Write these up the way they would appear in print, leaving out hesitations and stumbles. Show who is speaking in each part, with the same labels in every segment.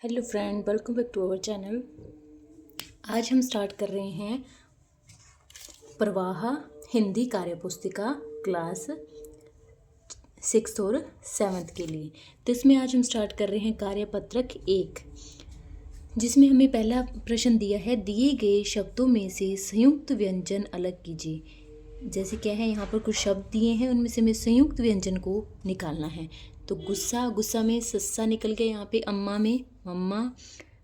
Speaker 1: Hello friend, welcome back to our channel. आज हम start कर रहे हैं प्रवाह हिंदी कार्यपुस्तिका क्लास 6 और 7 के लिए। तो इसमें आज हम स्टार्ट कर रहे हैं कार्यपत्रक 1, जिसमें हमें पहला प्रश्न दिया है, दिए गए शब्दों में से संयुक्त व्यंजन अलग कीजिए। जैसे क्या है, यहाँ पर कुछ शब्द दिए हैं, उनमें से हमें संयुक्त व्यंजन को निकालना है। तो गुस्सा, गुस्सा में सस्सा निकल गया, यहाँ पे अम्मा में मम्मा,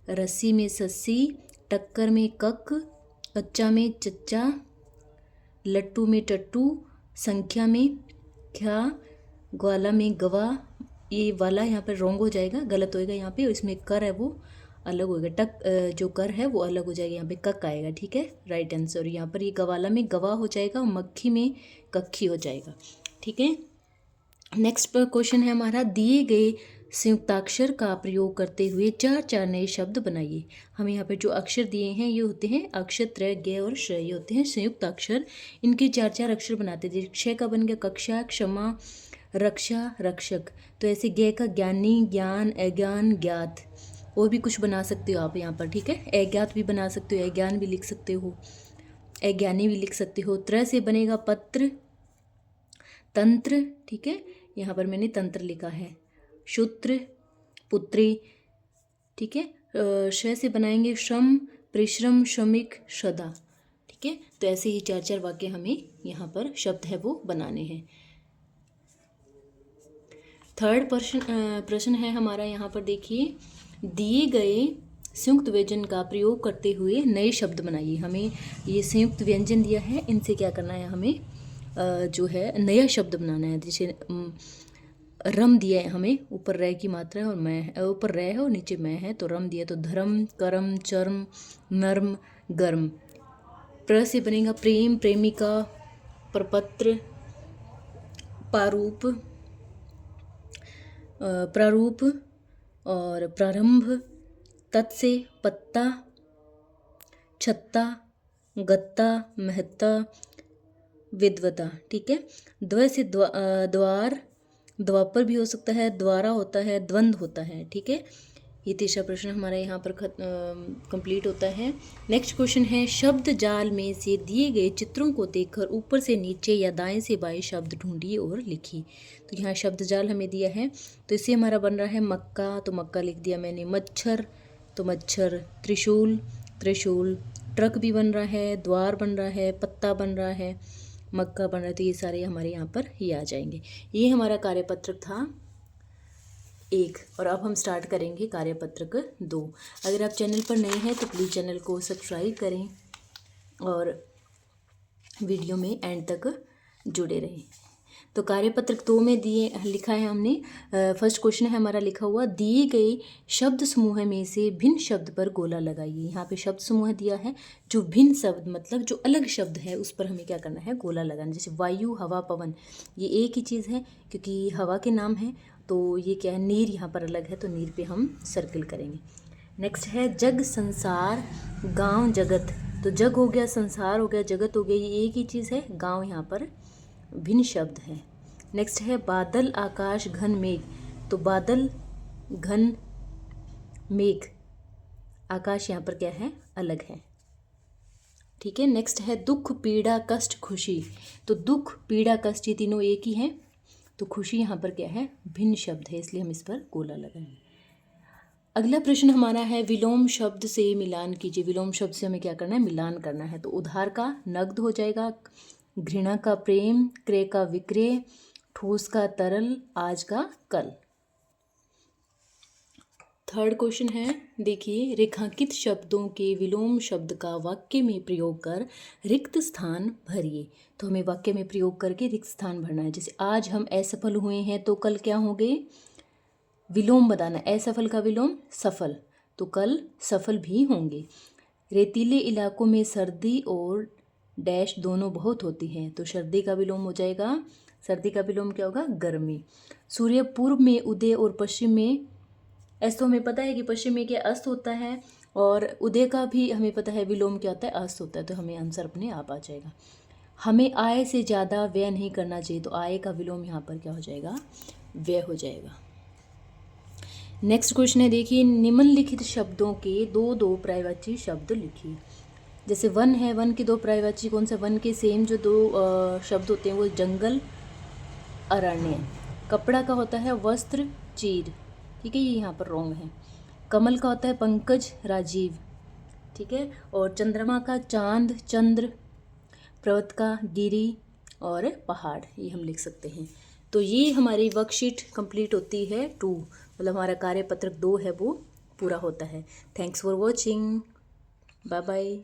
Speaker 1: रस्सी में सस्सी, टक्कर में कक, कच्चा में चच्चा, लट्टू में टट्टू, संख्या में क्या, ग्वाला में गवा। ये वाला यहाँ पर रॉन्ग हो जाएगा, गलत होएगा यहाँ पे, और इसमें कर है वो अलग होएगा, जो कर है वो अलग हो जाएगा, यहाँ पे कक आएगा। ठीक है, राइट आंसर। यहाँ पर ये गवाला में गवा हो जाएगा और मक्खी में कक्खी हो जाएगा। ठीक है, नेक्स्ट क्वेश्चन है हमारा, दिए गए संयुक्ताक्षर का प्रयोग करते हुए चार चार नए शब्द बनाइए। हमें यहाँ पे जो अक्षर दिए हैं ये होते हैं अक्षर, त्रय, ज्ञ और श, ये होते हैं संयुक्त अक्षर। इनके चार चार अक्षर बनाते थे। क्षय का बन गया कक्षा, क्षमा, रक्षा, रक्षक। तो ऐसे ज्ञ का ज्ञानी, ज्ञान, अज्ञान, ज्ञात। और भी कुछ बना सकते हो आप यहाँ पर। ठीक है, अज्ञात भी बना सकते हो, अज्ञान भी लिख सकते हो, अज्ञानी भी लिख सकते हो। त्रय से बनेगा पत्र, तंत्र। ठीक है, यहाँ पर मैंने तंत्र लिखा है। शूत्र, पुत्री। ठीक है, श से बनाएंगे श्रम, परिश्रम, श्रमिक, श्रद्धा। ठीक है, तो ऐसे ही चार चार वाक्य हमें यहाँ पर शब्द है वो बनाने हैं। थर्ड प्रश्न है हमारा, यहाँ पर देखिए, दिए गए संयुक्त व्यंजन का प्रयोग करते हुए नए शब्द बनाइए। हमें ये संयुक्त व्यंजन दिया है, इनसे क्या करना है, हमें जो है नया शब्द बनाना है। जैसे रम दिया है हमें, ऊपर रै की मात्रा है और मैं है, ऊपर रै है और नीचे मैं है, तो रम दिया, तो धर्म, करम, चर्म, नर्म, गर्म। प्र से बनेगा प्रेम, प्रेमिका, प्रपत्र, पारूप, प्रारूप और प्रारंभ। तत् से पत्ता, छत्ता, गत्ता, महत्ता, विद्वता। ठीक है, द्व से द्वार, द्वापर भी हो सकता है, द्वारा होता है, द्वंद्व होता है। ठीक है, ये तीसरा प्रश्न हमारा यहाँ पर कंप्लीट होता है। नेक्स्ट क्वेश्चन है, शब्द जाल में से दिए गए चित्रों को देखकर ऊपर से नीचे या दाएं से बाएं शब्द ढूंढिए और लिखिए। तो यहाँ शब्द जाल हमें दिया है, तो इससे हमारा बन रहा है मक्का, तो मक्का लिख दिया मैंने। मच्छर, तो मच्छर। त्रिशूल, त्रिशूल। ट्रक भी बन रहा है, द्वार बन रहा है, पत्ता बन रहा है, मक्का बन रहा है, तो ये सारे हमारे यहाँ पर ही आ जाएंगे। ये हमारा कार्यपत्रक था 1, और अब हम स्टार्ट करेंगे कार्यपत्रक 2। अगर आप चैनल पर नए हैं तो प्लीज़ चैनल को सब्सक्राइब करें और वीडियो में एंड तक जुड़े रहें। तो कार्यपत्रक 2 में लिखा है हमने, फर्स्ट क्वेश्चन है हमारा लिखा हुआ, दिए गए शब्द समूह में से भिन्न शब्द पर गोला लगाइए। यहाँ पे शब्द समूह दिया है, जो भिन्न शब्द मतलब जो अलग शब्द है उस पर हमें क्या करना है, गोला लगाना। जैसे वायु, हवा, पवन, ये एक ही चीज़ है क्योंकि हवा के नाम है, तो ये क्या है, नीर यहाँ पर अलग है, तो नीर पे हम सर्किल करेंगे। नेक्स्ट है जग, संसार, गांव, जगत। तो जग हो गया, संसार हो गया, जगत हो गया, ये एक ही चीज़ है। गांव यहाँ पर भिन्न शब्द है। नेक्स्ट है बादल, आकाश, घन, मेघ। तो बादल, घन, मेघ, आकाश यहाँ पर क्या है, अलग है। ठीक है, नेक्स्ट है दुख, पीड़ा, कष्ट, खुशी। तो दुख, पीड़ा, कष्ट ये तीनों एक ही हैं, तो खुशी यहाँ पर क्या है, भिन्न शब्द है, इसलिए हम इस पर गोला लगाएंगे। अगला प्रश्न हमारा है, विलोम शब्द से मिलान कीजिए। विलोम शब्द से हमें क्या करना है, मिलान करना है। तो उधार का नगद हो जाएगा, घृणा का प्रेम, क्रय का विक्रय, ठोस का तरल, आज का कल। थर्ड क्वेश्चन है, देखिए, रेखांकित शब्दों के विलोम शब्द का वाक्य में प्रयोग कर रिक्त स्थान भरिए। तो हमें वाक्य में प्रयोग करके रिक्त स्थान भरना है। जैसे आज हम असफल हुए हैं, तो कल क्या होंगे, विलोम बताना। असफल का विलोम सफल, तो कल सफल भी होंगे। रेतीले इलाकों में सर्दी और डैश दोनों बहुत होती हैं, तो सर्दी का विलोम हो जाएगा, सर्दी का विलोम क्या होगा, गर्मी। सूर्य पूर्व में उदय और पश्चिम में अस्त, तो हमें पता है कि पश्चिम में क्या अस्त होता है, और उदय का भी हमें पता है विलोम क्या होता है, अस्त होता है, तो हमें आंसर अपने आप आ जाएगा। हमें आय से ज़्यादा व्यय नहीं करना चाहिए, तो आय का विलोम यहाँ पर क्या हो जाएगा, व्यय हो जाएगा। नेक्स्ट क्वेश्चन है, देखिए निम्नलिखित शब्दों के दो दो पर्यायवाची शब्द लिखिए। जैसे वन है, वन के दो पर्यायवाची कौन सा? वन के सेम जो दो शब्द होते हैं वो जंगल, अरण्य। कपड़ा का होता है वस्त्र, चीर। ठीक है, ये यहाँ पर रॉन्ग है। कमल का होता है पंकज, राजीव। ठीक है, और चंद्रमा का चांद, चंद्र। पर्वत का गिरी, और पहाड़, ये हम लिख सकते हैं। तो ये हमारी वर्कशीट कंप्लीट होती है 2, मतलब हमारा कार्यपत्रक 2 है वो पूरा होता है। Thanks for watching, bye bye.